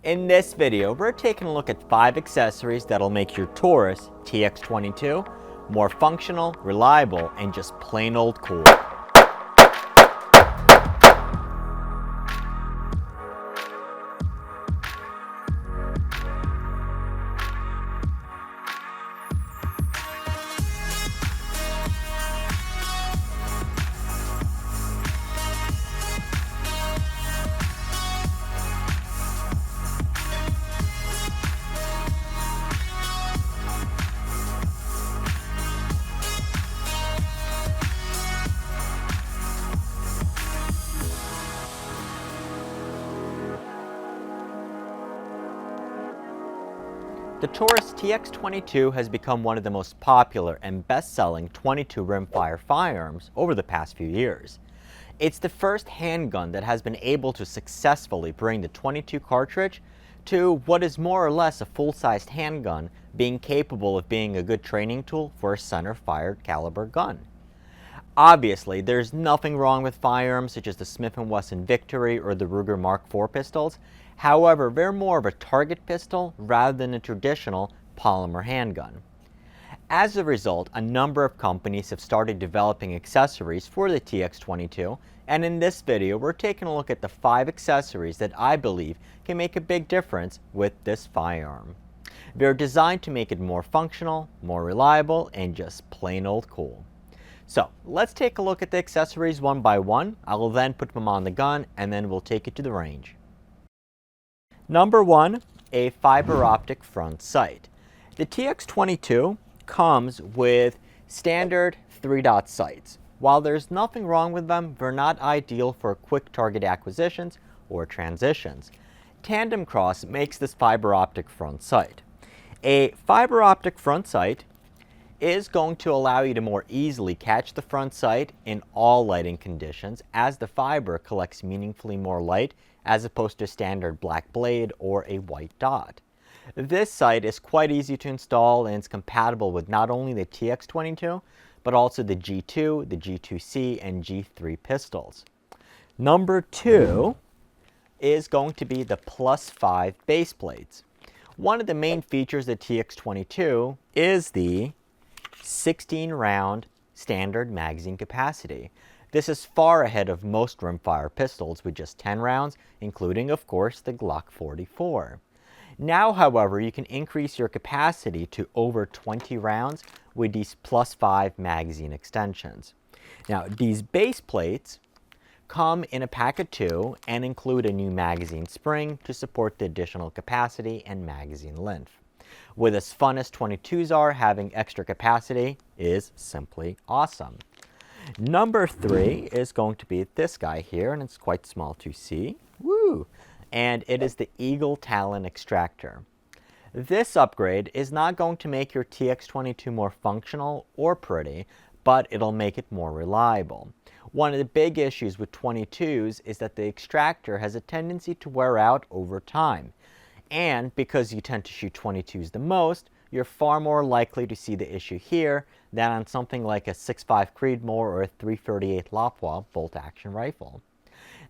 In this video, we're taking a look at 5 accessories that'll make your Taurus TX22 more functional, reliable, and just plain old cool. The Taurus TX22 has become one of the most popular and best-selling 22 rimfire firearms over the past few years. It's the first handgun that has been able to successfully bring the 22 cartridge to what is more or less a full-sized handgun, being capable of being a good training tool for a center-fired caliber gun. Obviously, there's nothing wrong with firearms such as the Smith & Wesson Victory or the Ruger Mark IV pistols. However, they're more of a target pistol rather than a traditional polymer handgun. As a result, a number of companies have started developing accessories for the TX22, and in this video we're taking a look at the 5 accessories that I believe can make a big difference with this firearm. They're designed to make it more functional, more reliable, and just plain old cool. So let's take a look at the accessories one by one. I will then put them on the gun and then we'll take it to the range. Number 1, a fiber optic front sight. The TX22 comes with standard 3-dot sights. While there's nothing wrong with them, they're not ideal for quick target acquisitions or transitions. Tandem Cross makes this fiber optic front sight. A fiber optic front sight is going to allow you to more easily catch the front sight in all lighting conditions, as the fiber collects meaningfully more light as opposed to standard black blade or a white dot. This sight is quite easy to install and it's compatible with not only the TX22 but also the G2, the G2C, and G3 pistols. Number 2 is going to be the +5 base plates. One of the main features of the TX22 is the 16-round standard magazine capacity. This is far ahead of most rimfire pistols with just 10 rounds, including, of course, the Glock 44. Now, however, you can increase your capacity to over 20 rounds with these +5 magazine extensions. Now, these base plates come in a pack of 2 and include a new magazine spring to support the additional capacity and magazine length. With as fun as 22s are, having extra capacity is simply awesome. Number 3 is going to be this guy here, and it's quite small to see. Woo! And it is the Eagle Talon Extractor. This upgrade is not going to make your TX22 more functional or pretty, but it'll make it more reliable. One of the big issues with 22s is that the Extractor has a tendency to wear out over time. And because you tend to shoot 22s the most, you're far more likely to see the issue here than on something like a 6.5 Creedmoor or a 338 Lafwa bolt-action rifle.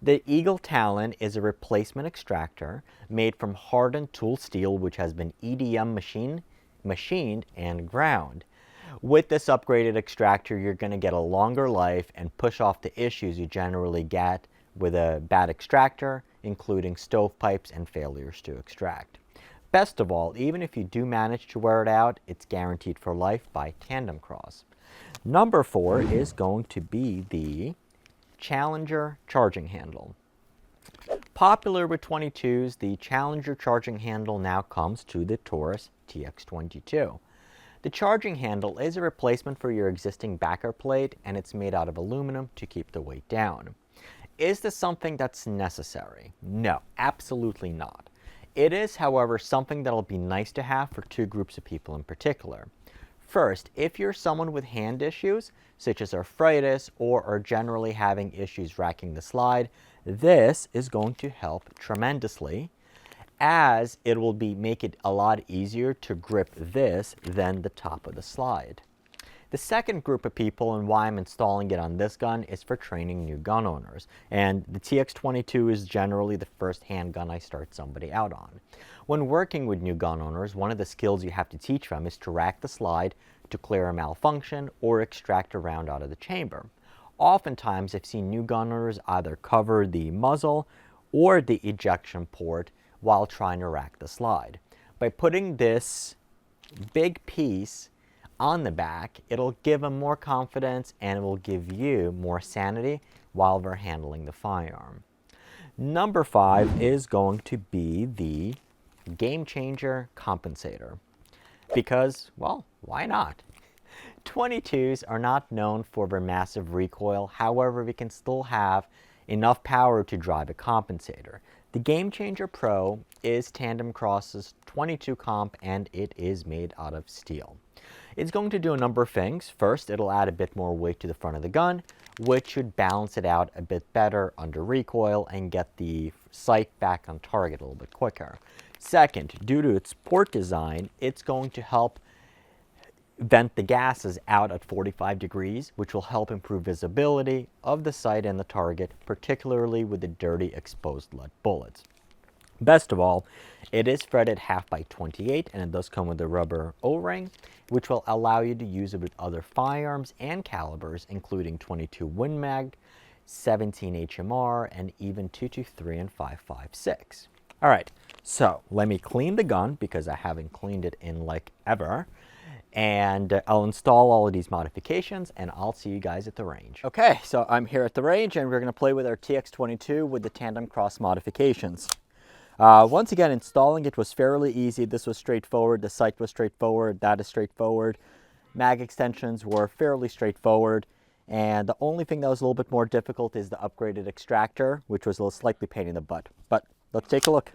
The Eagle Talon is a replacement extractor made from hardened tool steel which has been EDM machined and ground. With this upgraded extractor, you're going to get a longer life and push off the issues you generally get with a bad extractor, including stovepipes and failures to extract. Best of all, even if you do manage to wear it out, it's guaranteed for life by Tandem Cross. Number 4 is going to be the Challenger charging handle. Popular with 22s, the Challenger charging handle now comes to the Taurus TX22. The charging handle is a replacement for your existing backer plate, and it's made out of aluminum to keep the weight down. Is this something that's necessary? No, absolutely not. It is, however, something that'll be nice to have for 2 groups of people in particular. First, if you're someone with hand issues, such as arthritis, or are generally having issues racking the slide, this is going to help tremendously, as it will make it a lot easier to grip this than the top of the slide. The second group of people, and why I'm installing it on this gun, is for training new gun owners. And the TX22 is generally the first handgun I start somebody out on. When working with new gun owners, one of the skills you have to teach them is to rack the slide to clear a malfunction or extract a round out of the chamber. Oftentimes, I've seen new gun owners either cover the muzzle or the ejection port while trying to rack the slide. By putting this big piece on the back, it'll give them more confidence and it will give you more sanity while they're handling the firearm. Number 5 is going to be the game changer compensator. Because, well, why not? 22s are not known for their massive recoil, however, we can still have enough power to drive a compensator. The Game Changer Pro is Tandem Cross's 22 comp and it is made out of steel. It's going to do a number of things. First, it'll add a bit more weight to the front of the gun, which should balance it out a bit better under recoil and get the sight back on target a little bit quicker. Second, due to its port design, it's going to help vent the gases out at 45 degrees, which will help improve visibility of the sight and the target, particularly with the dirty exposed lead bullets. Best of all, it is threaded 1/2x28 and it does come with a rubber O-ring, which will allow you to use it with other firearms and calibers, including 22 Win Mag, 17 HMR, and even 223 and 5.56. All right, so let me clean the gun because I haven't cleaned it in like ever. And I'll install all of these modifications and I'll see you guys at the range. Okay, so I'm here at the range and we're going to play with our TX22 with the Tandem Cross modifications. Once again, installing it was fairly easy. This was straightforward. The sight was straightforward. That is straightforward. Mag extensions were fairly straightforward. And the only thing that was a little bit more difficult is the upgraded extractor, which was a little slightly pain in the butt. But let's take a look.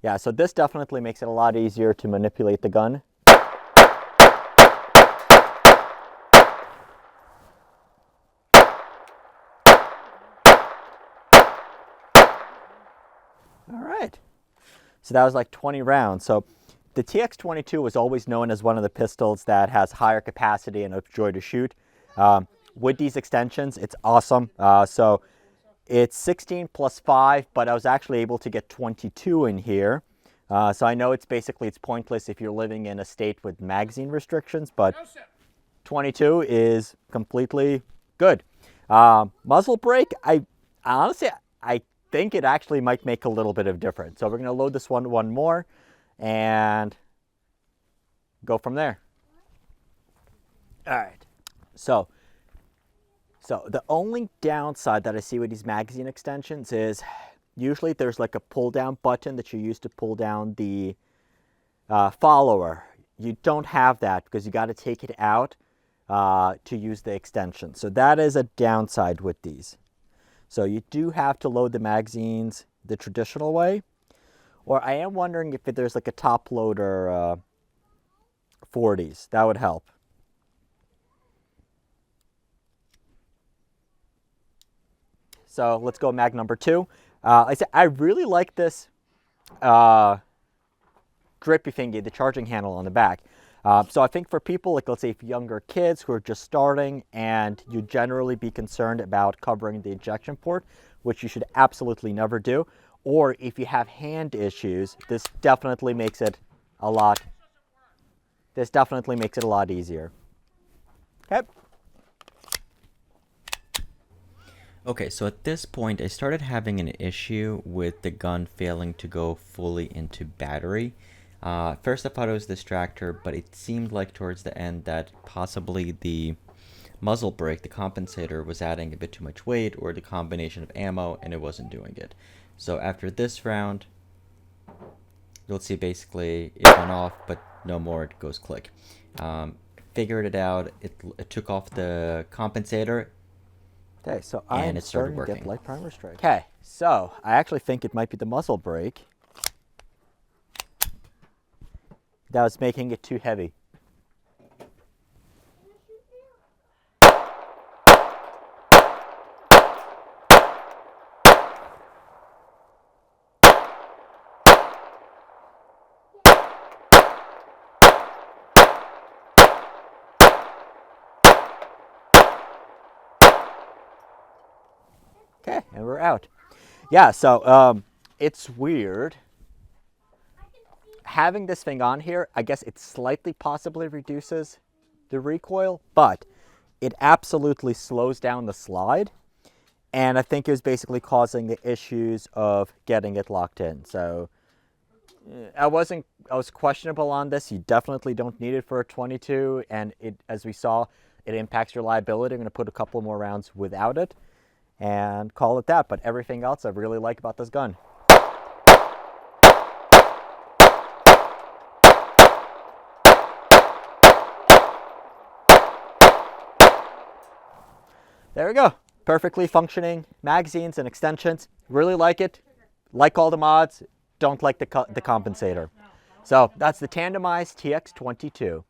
Yeah, so this definitely makes it a lot easier to manipulate the gun. All right, so that was like 20 rounds. So the TX22 was always known as one of the pistols that has higher capacity and a joy to shoot. With these extensions, it's awesome. So it's 16 plus 5, but I was actually able to get 22 in here. So I know it's pointless if you're living in a state with magazine restrictions, but 22 is completely good. Muzzle brake, I honestly think it actually might make a little bit of difference. So we're going to load this one more and go from there. All right. So the only downside that I see with these magazine extensions is usually there's like a pull down button that you use to pull down the follower. You don't have that because you got to take it out to use the extension. So that is a downside with these. So you do have to load the magazines the traditional way. Or I am wondering if there's like a top loader for these. That would help. So let's go mag number 2. I really like this grippy thingy, the charging handle on the back. So I think for people like, let's say, if younger kids who are just starting and you generally be concerned about covering the ejection port, which you should absolutely never do, or if you have hand issues, this definitely makes it a lot easier. Okay. Okay, so at this point, I started having an issue with the gun failing to go fully into battery. First I thought it was the extractor, but it seemed like towards the end that possibly the muzzle brake, the compensator, was adding a bit too much weight, or the combination of ammo, and it wasn't doing it. So after this round, you'll see basically it went off, but no more, it goes click. Figured it out, it took off the compensator. Okay, so and I'm it started starting working. to get light primer strike. Okay, so I actually think it might be the muzzle brake that was making it too heavy. And we're out. Yeah, so it's weird. Having this thing on here, I guess it slightly possibly reduces the recoil, but it absolutely slows down the slide. And I think it was basically causing the issues of getting it locked in. So I was questionable on this. You definitely don't need it for a 22, and as we saw, it impacts reliability. I'm going to put a couple more rounds without it and call it that. But everything else I really like about this gun. There we go. Perfectly functioning magazines and extensions. Really like it. Like all the mods. Don't like the compensator. So that's the tandemized TX22.